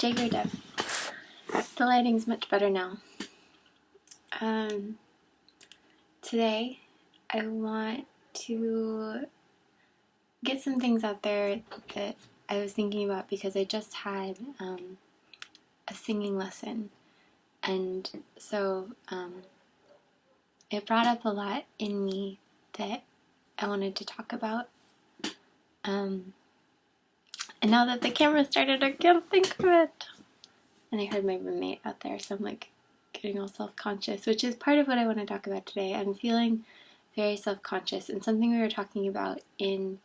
Jaeger Dev. The lighting's much better now. Today I want to get some things out there that I was thinking about because I just had a singing lesson, and so it brought up a lot in me that I wanted to talk about. And now that the camera started, I can't think of it. And I heard my roommate out there, so I'm like getting all self-conscious, which is part of what I want to talk about today. I'm feeling very self-conscious, and something we were talking about in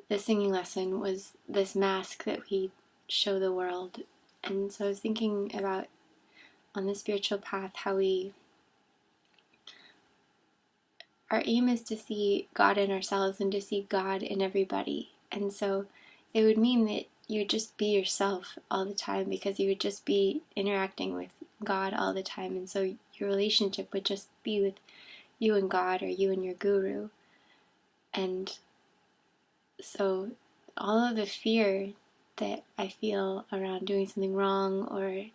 the singing lesson was this mask that we show the world. And so I was thinking about, on the spiritual path, how our aim is to see God in ourselves and to see God in everybody. And so it would mean that you would just be yourself all the time, because you would just be interacting with God all the time. And so your relationship would just be with you and God, or you and your guru. And so all of the fear that I feel around doing something wrong, or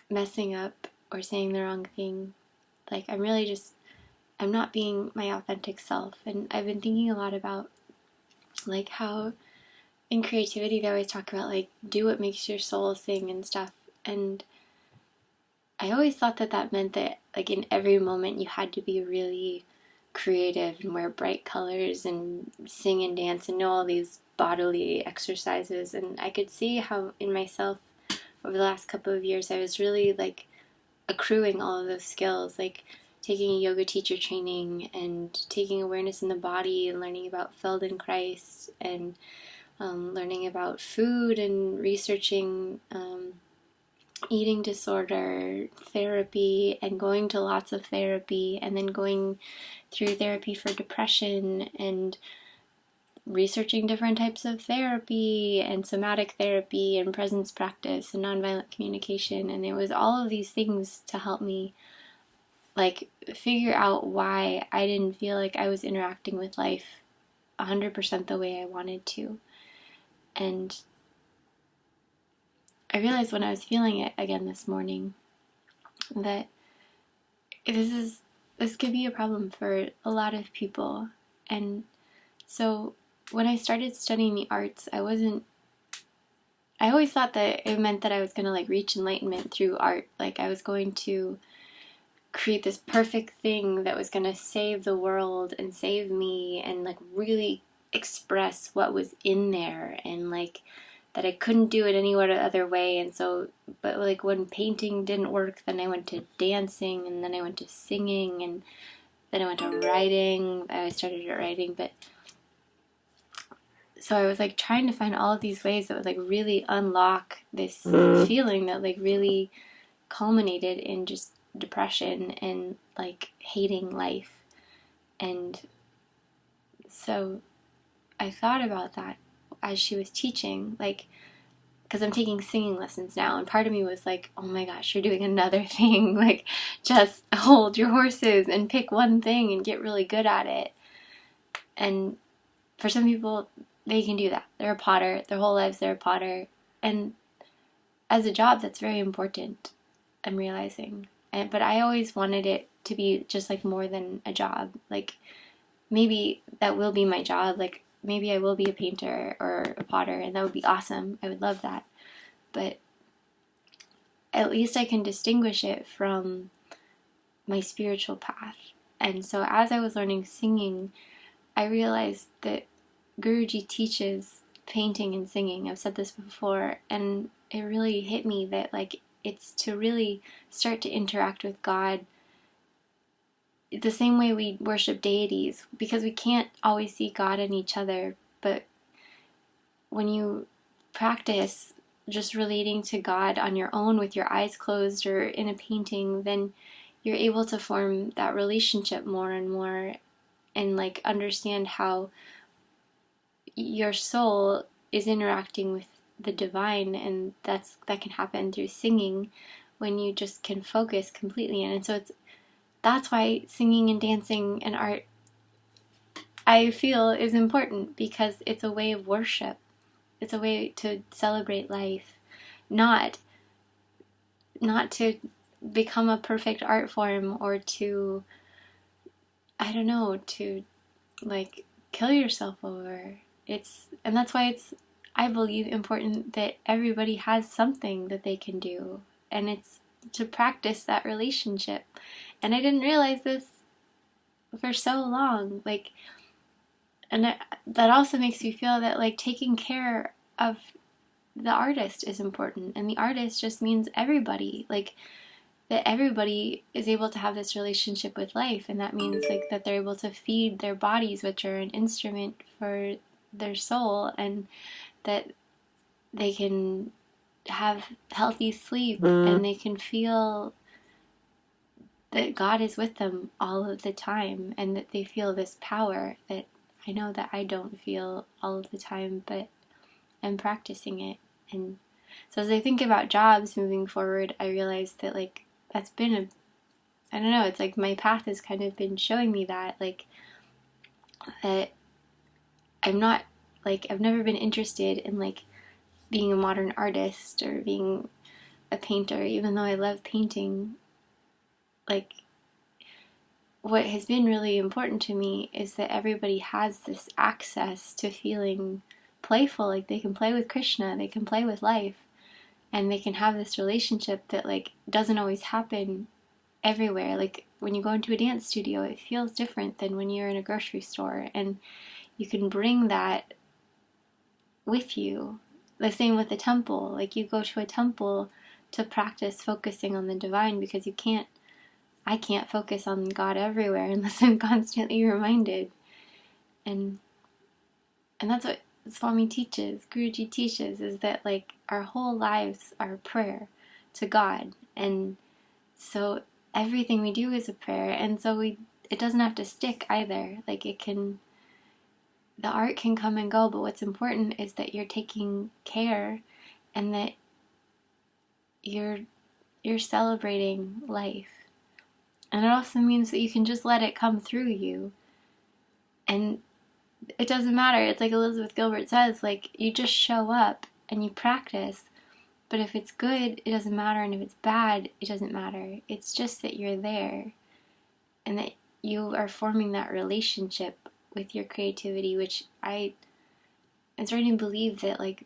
messing up, or saying the wrong thing, like I'm not being my authentic self. And I've been thinking a lot about like how in creativity they always talk about like do what makes your soul sing and stuff, and I always thought that meant that like in every moment you had to be really creative and wear bright colors and sing and dance and know all these bodily exercises. And I could see how in myself over the last couple of years I was really like accruing all of those skills, like taking a yoga teacher training and taking awareness in the body and learning about Feldenkrais and learning about food and researching eating disorder therapy and going to lots of therapy, and then going through therapy for depression and researching different types of therapy and somatic therapy and presence practice and nonviolent communication. And it was all of these things to help me like figure out why I didn't feel like I was interacting with life 100% the way I wanted to. And I realized when I was feeling it again this morning that this could be a problem for a lot of people. And so when I started studying the arts, I always thought that it meant that I was going to like reach enlightenment through art. Like I was going to create this perfect thing that was going to save the world and save me, and like really express what was in there, and like that I couldn't do it any other way. And so, but like when painting didn't work, then I went to dancing, and then I went to singing, and then I went to writing. I started writing, but so I was like trying to find all of these ways that would like really unlock this feeling that like really culminated in just depression and like hating life. And so I thought about that as she was teaching, like, because I'm taking singing lessons now, and part of me was like, oh my gosh, you're doing another thing, like just hold your horses and pick one thing and get really good at it. And for some people, they can do that. They're a potter, their whole lives they're a potter, and as a job that's very important, I'm realizing. But I always wanted it to be just like more than a job. Like maybe that will be my job, like maybe I will be a painter or a potter, and that would be awesome. I would love that. But at least I can distinguish it from my spiritual path. And so as I was learning singing, I realized that Guruji teaches painting and singing. I've said this before, and it really hit me that like it's to really start to interact with God the same way we worship deities, because we can't always see God in each other. But when you practice just relating to God on your own with your eyes closed or in a painting, then you're able to form that relationship more and more, and like understand how your soul is interacting with the divine. And that can happen through singing when you just can focus completely in. And so that's why singing and dancing and art, I feel, is important, because it's a way of worship. it's a way to celebrate life, not to become a perfect art form or to, I don't know, to like kill yourself over. And that's why it's, I believe, important that everybody has something that they can do, and it's to practice that relationship. And I didn't realize this for so long, like, and that also makes me feel that like taking care of the artist is important, and the artist just means everybody, like that everybody is able to have this relationship with life, and that means like that they're able to feed their bodies, which are an instrument for their soul, and that they can have healthy sleep, and they can feel that God is with them all of the time, and that they feel this power that I know that I don't feel all of the time, but I'm practicing it. And so as I think about jobs moving forward, I realize that like that's been I don't know, it's like my path has kind of been showing me that, like, that I'm not, like, I've never been interested in, like, being a modern artist or being a painter, even though I love painting. Like, what has been really important to me is that everybody has this access to feeling playful, like they can play with Krishna, they can play with life, and they can have this relationship that, like, doesn't always happen everywhere. Like when you go into a dance studio, it feels different than when you're in a grocery store, and you can bring that with you. The same with the temple. Like you go to a temple to practice focusing on the divine, because I can't focus on God everywhere unless I'm constantly reminded. And that's what Swami teaches, Guruji teaches, is that like our whole lives are a prayer to God. And so everything we do is a prayer, and so it doesn't have to stick either. Like the art can come and go, but what's important is that you're taking care, and that you're celebrating life. And it also means that you can just let it come through you, and it doesn't matter. It's like Elizabeth Gilbert says, like, you just show up and you practice. But if it's good, it doesn't matter, and if it's bad, it doesn't matter. It's just that you're there, and that you are forming that relationship with your creativity, which I'm starting to believe that, like,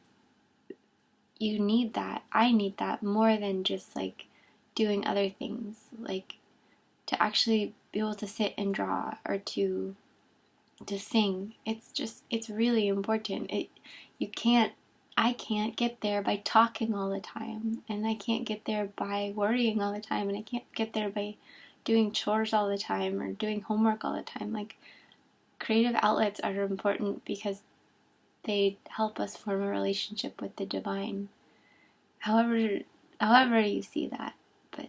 you need that. I need that more than just, like, doing other things. Like, to actually be able to sit and draw, or to sing. It's really important. I can't get there by talking all the time, and I can't get there by worrying all the time, and I can't get there by doing chores all the time or doing homework all the time. Like, creative outlets are important because they help us form a relationship with the divine. However you see that. But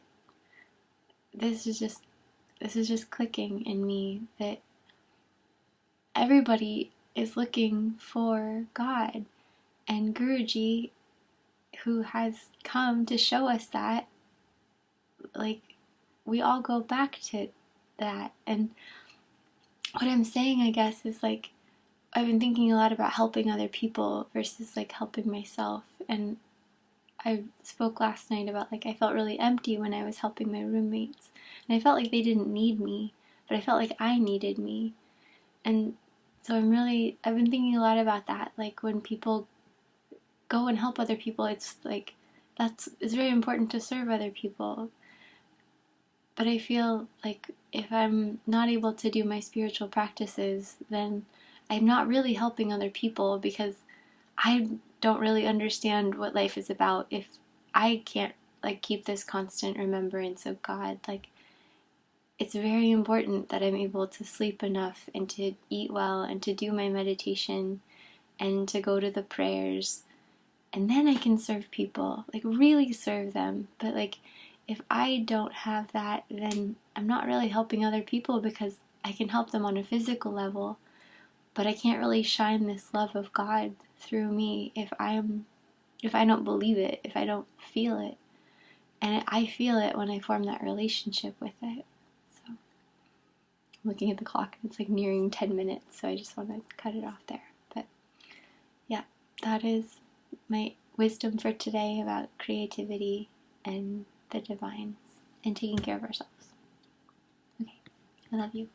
this is just clicking in me that everybody is looking for God. And Guruji, who has come to show us that, like, we all go back to that. And what I'm saying, I guess, is like, I've been thinking a lot about helping other people versus like helping myself. And I spoke last night about, like, I felt really empty when I was helping my roommates, and I felt like they didn't need me, but I felt like I needed me. And so I've been thinking a lot about that. Like, when people go and help other people, it's like, it's very important to serve other people. But I feel like if I'm not able to do my spiritual practices, then I'm not really helping other people, because I don't really understand what life is about if I can't, like, keep this constant remembrance of God. Like, it's very important that I'm able to sleep enough, and to eat well, and to do my meditation, and to go to the prayers, and then I can serve people, like, really serve them. But like, if I don't have that, then I'm not really helping other people, because I can help them on a physical level, but I can't really shine this love of God through me if I don't believe it, if I don't feel it. And I feel it when I form that relationship with it. So I'm looking at the clock, and it's like nearing 10 minutes, so I just want to cut it off there. But yeah, that is my wisdom for today about creativity and the divine and taking care of ourselves. Okay, I love you.